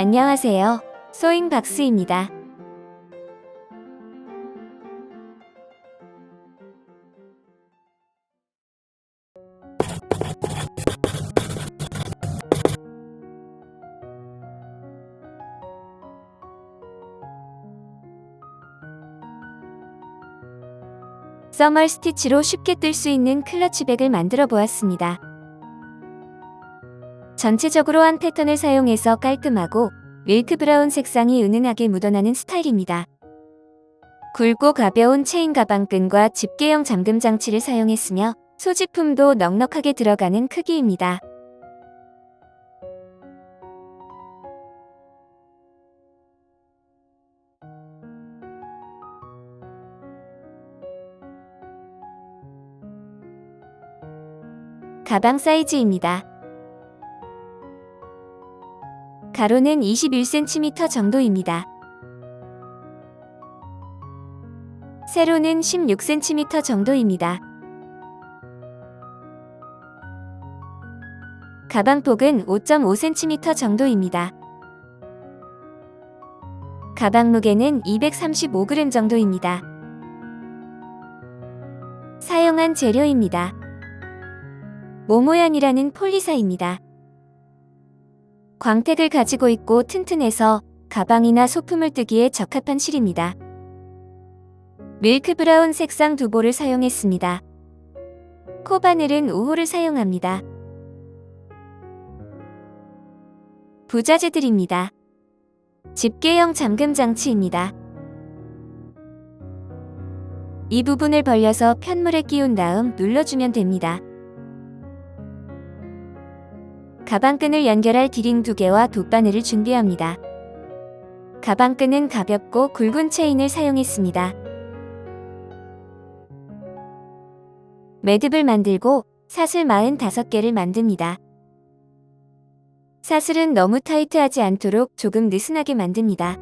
안녕하세요. 소잉박스입니다. 써멀 스티치로 쉽게 뜰 수 있는 클러치백을 만들어 보았습니다. 전체적으로 한 패턴을 사용해서 깔끔하고 밀크 브라운 색상이 은은하게 묻어나는 스타일입니다. 굵고 가벼운 체인 가방끈과 집게형 잠금 장치를 사용했으며 소지품도 넉넉하게 들어가는 크기입니다. 가방 사이즈입니다. 가로는 21cm 정도입니다. 세로는 16cm 정도입니다. 가방 폭은 5.5cm 정도입니다. 가방 무게는 235g 정도입니다. 사용한 재료입니다. 모모얀이라는 폴리사입니다. 광택을 가지고 있고 튼튼해서 가방이나 소품을 뜨기에 적합한 실입니다. 밀크 브라운 색상 두보를 사용했습니다. 코바늘은 5호를 사용합니다. 부자재들입니다. 집게형 잠금 장치입니다. 이 부분을 벌려서 편물에 끼운 다음 눌러주면 됩니다. 가방끈을 연결할 디링 2개와 돗바늘을 준비합니다. 가방끈은 가볍고 굵은 체인을 사용했습니다. 매듭을 만들고 사슬 45개를 만듭니다. 사슬은 너무 타이트하지 않도록 조금 느슨하게 만듭니다.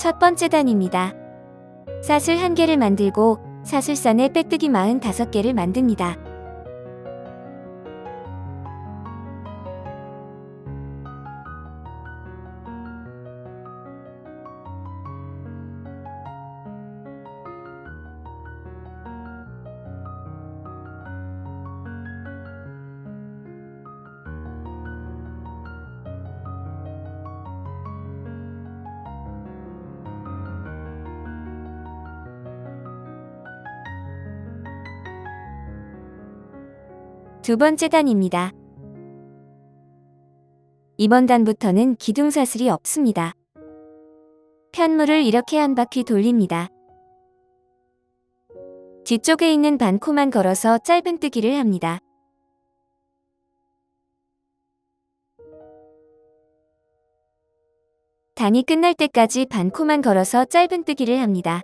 첫 번째 단입니다. 사슬 1개를 만들고 사슬선에 빼뜨기 45개를 만듭니다. 두 번째 단입니다. 이번 단부터는 기둥사슬이 없습니다. 편물을 이렇게 한 바퀴 돌립니다. 뒤쪽에 있는 반코만 걸어서 짧은뜨기를 합니다. 단이 끝날 때까지 반코만 걸어서 짧은뜨기를 합니다.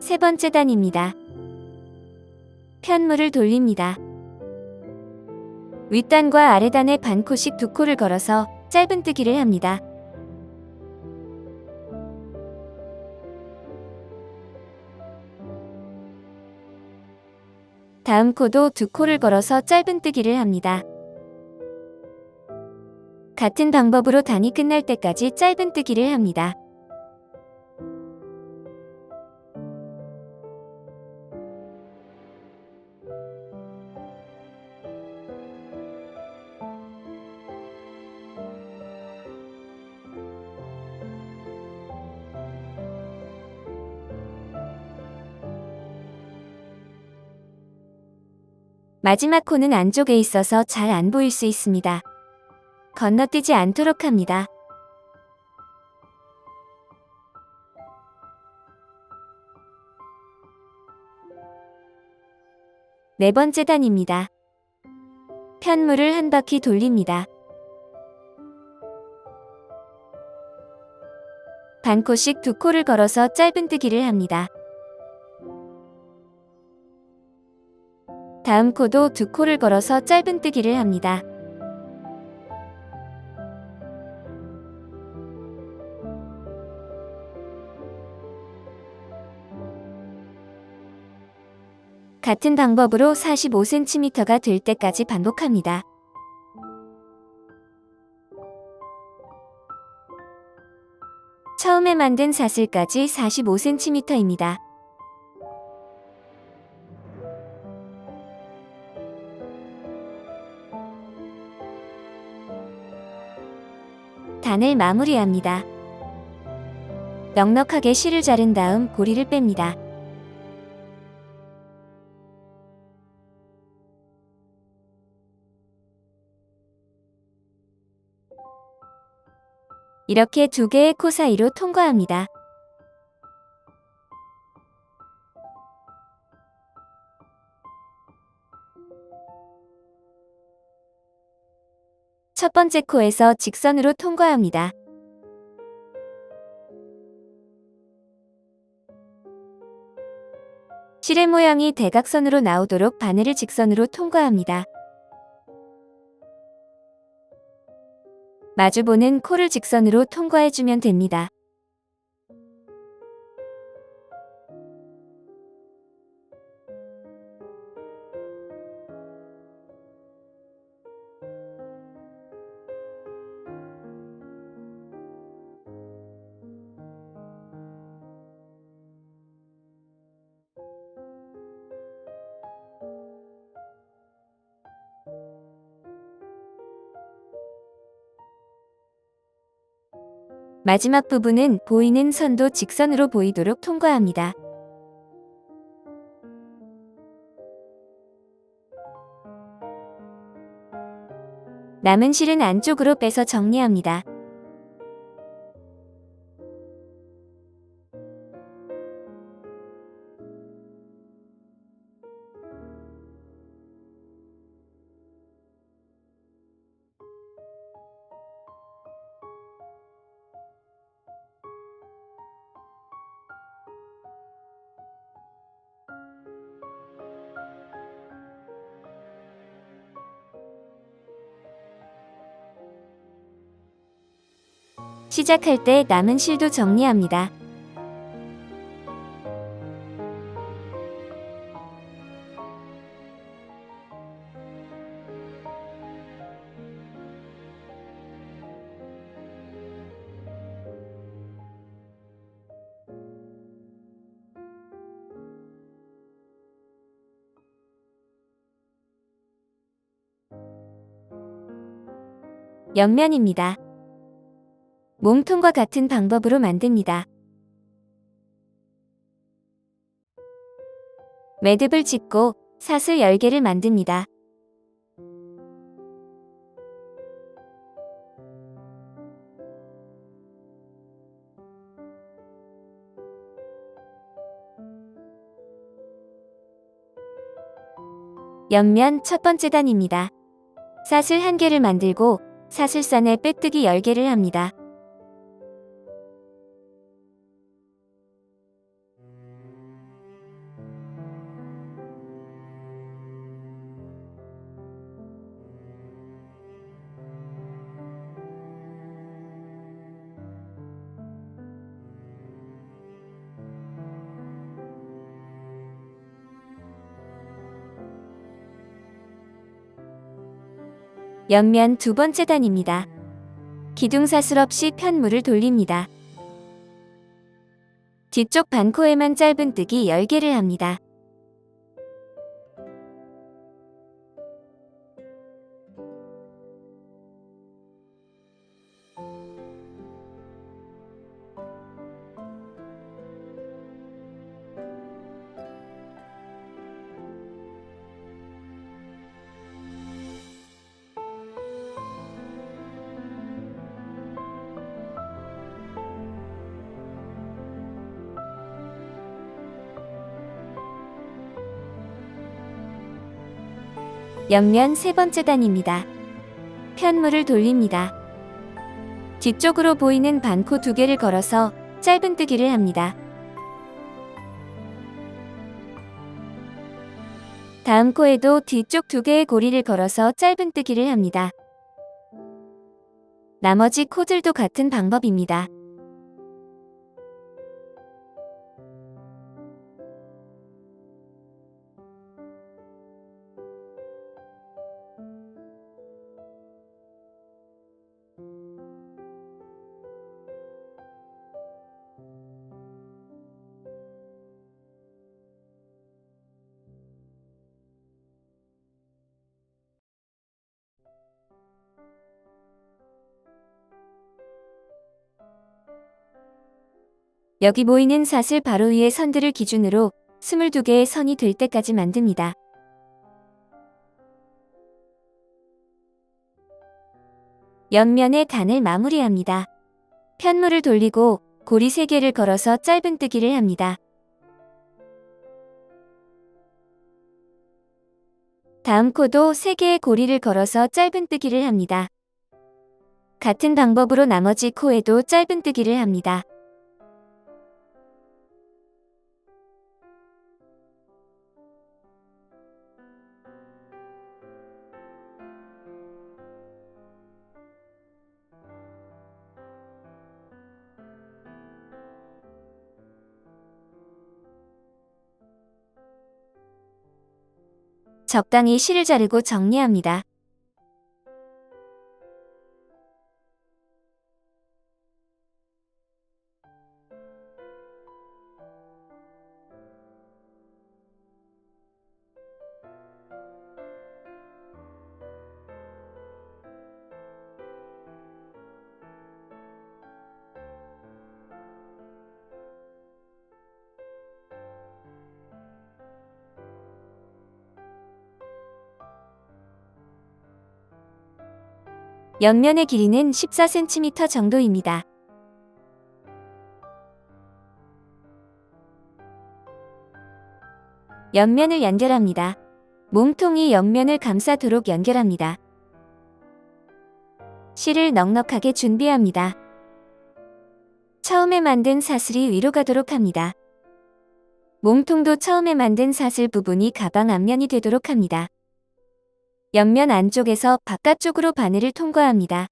세 번째 단입니다. 편물을 돌립니다. 윗단과 아래단에 반코씩 2코를 걸어서 짧은뜨기를 합니다. 다음 코도 2코를 걸어서 짧은뜨기를 합니다. 같은 방법으로 단이 끝날 때까지 짧은뜨기를 합니다. 마지막 코는 안쪽에 있어서 잘 안 보일 수 있습니다. 건너뛰지 않도록 합니다. 네 번째 단입니다. 편물을 한 바퀴 돌립니다. 반 코씩 2코를 걸어서 짧은뜨기를 합니다. 다음 코도 2코를 걸어서 짧은뜨기를 합니다. 같은 방법으로 45cm가 될 때까지 반복합니다. 처음에 만든 사슬까지 45cm입니다. 단을 마무리합니다. 넉넉하게 실을 자른 다음 고리를 뺍니다. 이렇게 2개의 코 사이로 통과합니다. 첫 번째 코에서 직선으로 통과합니다. 실의 모양이 대각선으로 나오도록 바늘을 직선으로 통과합니다. 마주보는 코를 직선으로 통과해주면 됩니다. 마지막 부분은 보이는 선도 직선으로 보이도록 통과합니다. 남은 실은 안쪽으로 빼서 정리합니다. 시작할 때 남은 실도 정리합니다. 옆면입니다. 몸통과 같은 방법으로 만듭니다. 매듭을 짓고 사슬 10개를 만듭니다. 옆면 첫 번째 단입니다. 사슬 1개를 만들고 사슬선에 빼뜨기 10개를 합니다. 옆면 두 번째 단입니다. 기둥사슬 없이 편물을 돌립니다. 뒤쪽 반코에만 짧은뜨기 10개를 합니다. 옆면 세 번째 단입니다. 편물을 돌립니다. 뒤쪽으로 보이는 반코 2개를 걸어서 짧은뜨기를 합니다. 다음 코에도 뒤쪽 2개의 고리를 걸어서 짧은뜨기를 합니다. 나머지 코들도 같은 방법입니다. 여기 보이는 사슬 바로 위의 선들을 기준으로 22개의 선이 될 때까지 만듭니다. 옆면의 단을 마무리합니다. 편물을 돌리고 고리 3개를 걸어서 짧은뜨기를 합니다. 다음 코도 3개의 고리를 걸어서 짧은뜨기를 합니다. 같은 방법으로 나머지 코에도 짧은뜨기를 합니다. 적당히 실을 자르고 정리합니다. 옆면의 길이는 14cm 정도입니다. 옆면을 연결합니다. 몸통이 옆면을 감싸도록 연결합니다. 실을 넉넉하게 준비합니다. 처음에 만든 사슬이 위로 가도록 합니다. 몸통도 처음에 만든 사슬 부분이 가방 앞면이 되도록 합니다. 옆면 안쪽에서 바깥쪽으로 바늘을 통과합니다.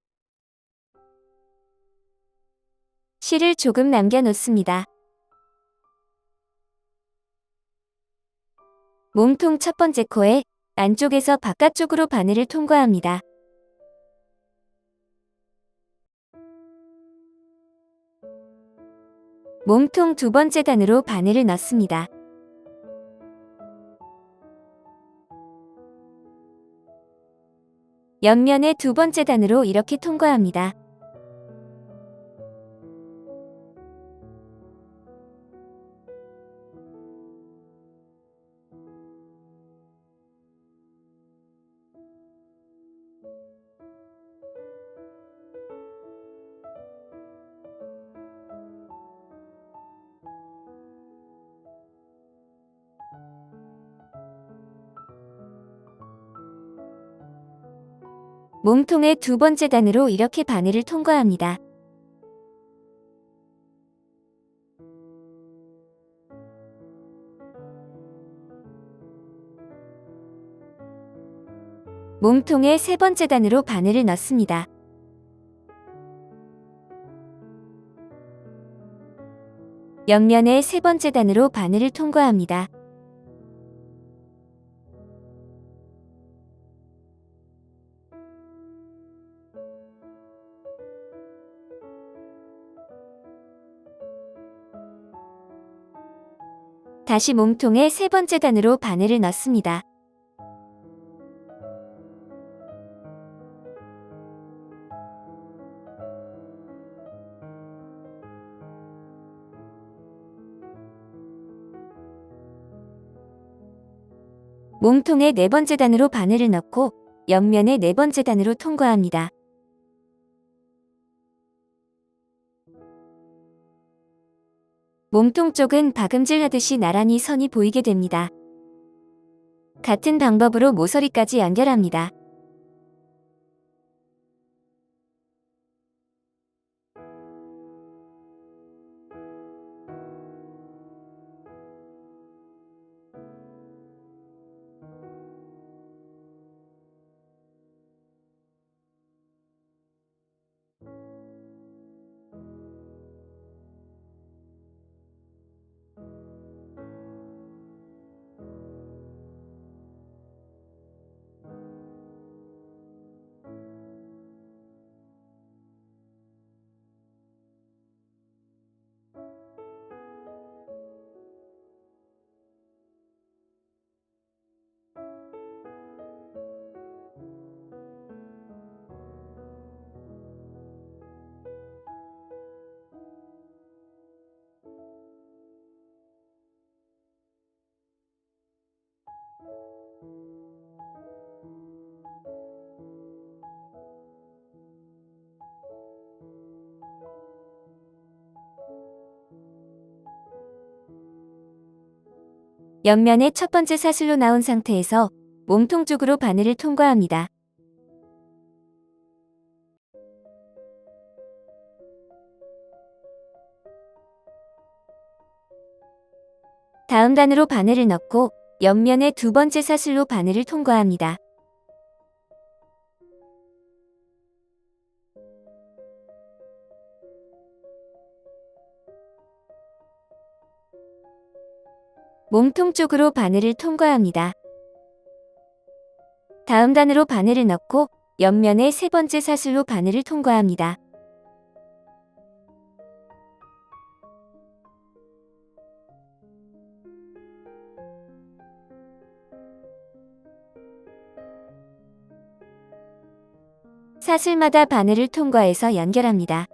실을 조금 남겨 놓습니다. 몸통 첫 번째 코에 안쪽에서 바깥쪽으로 바늘을 통과합니다. 몸통 두 번째 단으로 바늘을 넣습니다. 옆면의 두 번째 단으로 이렇게 통과합니다. 몸통의 두 번째 단으로 이렇게 바늘을 통과합니다. 몸통의 세 번째 단으로 바늘을 넣습니다. 옆면의 세 번째 단으로 바늘을 통과합니다. 다시 몸통의 세 번째 단으로 바늘을 넣습니다. 몸통의 네 번째 단으로 바늘을 넣고 옆면의 네 번째 단으로 통과합니다. 몸통 쪽은 박음질 하듯이 나란히 선이 보이게 됩니다. 같은 방법으로 모서리까지 연결합니다. 옆면의 첫 번째 사슬로 나온 상태에서 몸통 쪽으로 바늘을 통과합니다. 다음 단으로 바늘을 넣고 옆면의 두 번째 사슬로 바늘을 통과합니다. 몸통 쪽으로 바늘을 통과합니다. 다음 단으로 바늘을 넣고 옆면의 세 번째 사슬로 바늘을 통과합니다. 사슬마다 바늘을 통과해서 연결합니다.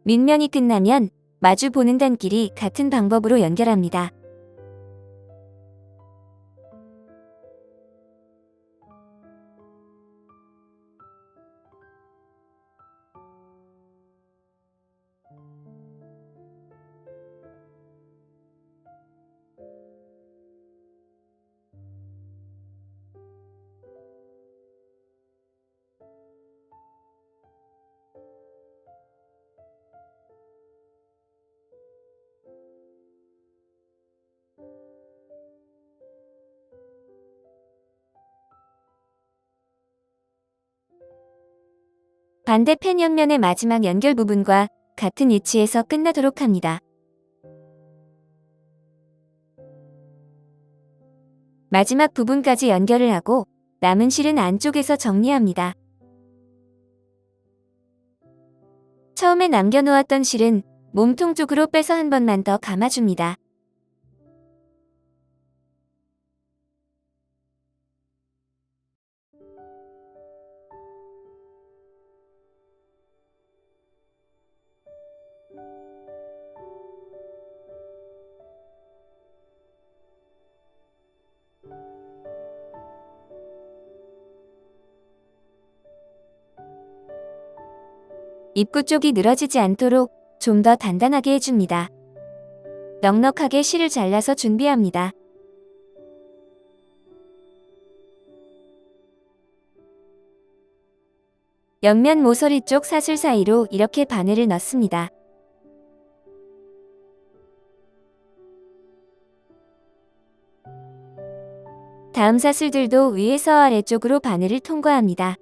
밑면이 끝나면 마주 보는 단끼리 같은 방법으로 연결합니다. 반대편 옆면의 마지막 연결 부분과 같은 위치에서 끝나도록 합니다. 마지막 부분까지 연결을 하고 남은 실은 안쪽에서 정리합니다. 처음에 남겨놓았던 실은 몸통 쪽으로 빼서 한 번만 더 감아줍니다. 입구 쪽이 늘어지지 않도록 좀 더 단단하게 해줍니다. 넉넉하게 실을 잘라서 준비합니다. 옆면 모서리 쪽 사슬 사이로 이렇게 바늘을 넣습니다. 다음 사슬들도 위에서 아래쪽으로 바늘을 통과합니다.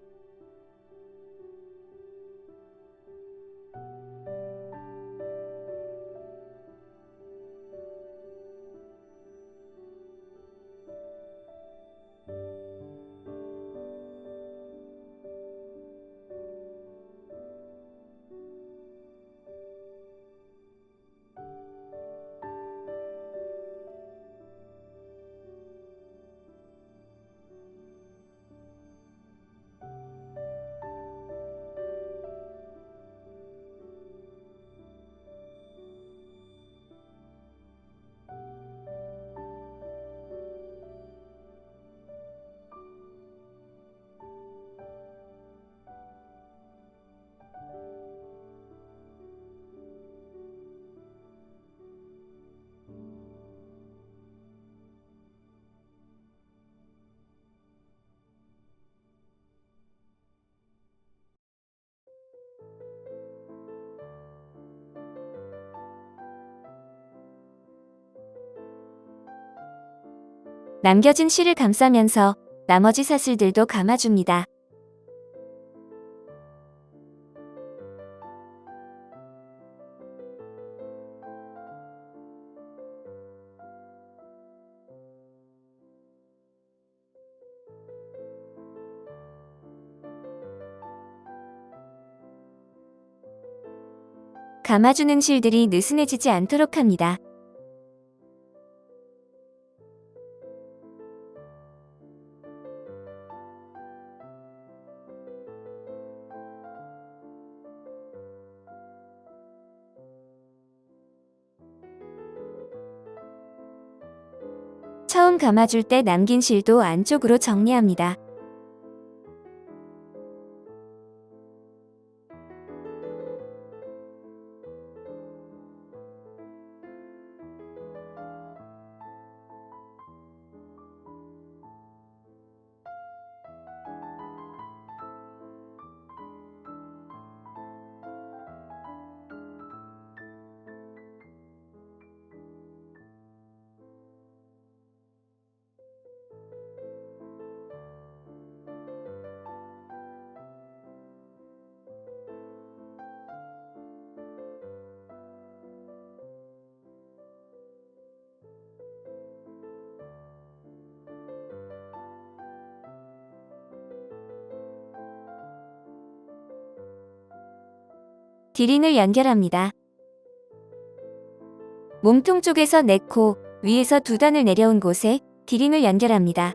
남겨진 실을 감싸면서 나머지 사슬들도 감아줍니다. 감아주는 실들이 느슨해지지 않도록 합니다. 처음 감아줄 때 남긴 실도 안쪽으로 정리합니다. 디린을 연결합니다. 몸통 쪽에서 4코, 위에서 2단을 내려온 곳에 디린을 연결합니다.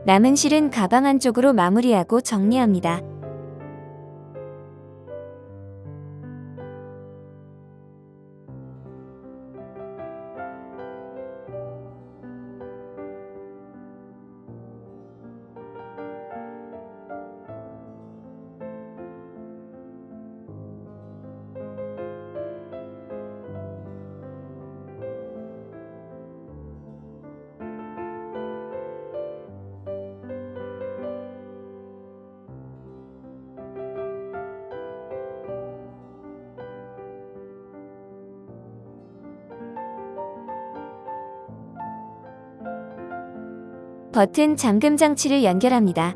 남은 실은 가방 안쪽으로 마무리하고 정리합니다. 버튼 잠금 장치를 연결합니다.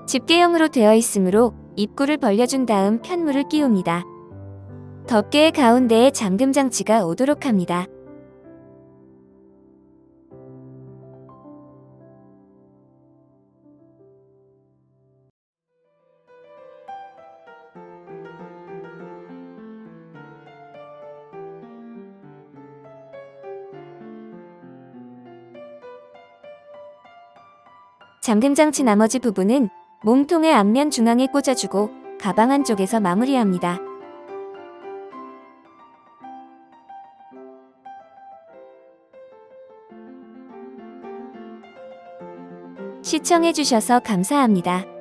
집게형으로 되어 있으므로 입구를 벌려준 다음 편물을 끼웁니다. 덮개의 가운데에 잠금 장치가 오도록 합니다. 잠금 장치 나머지 부분은 몸통의 앞면 중앙에 꽂아주고 가방 안쪽에서 마무리합니다. 시청해주셔서 감사합니다.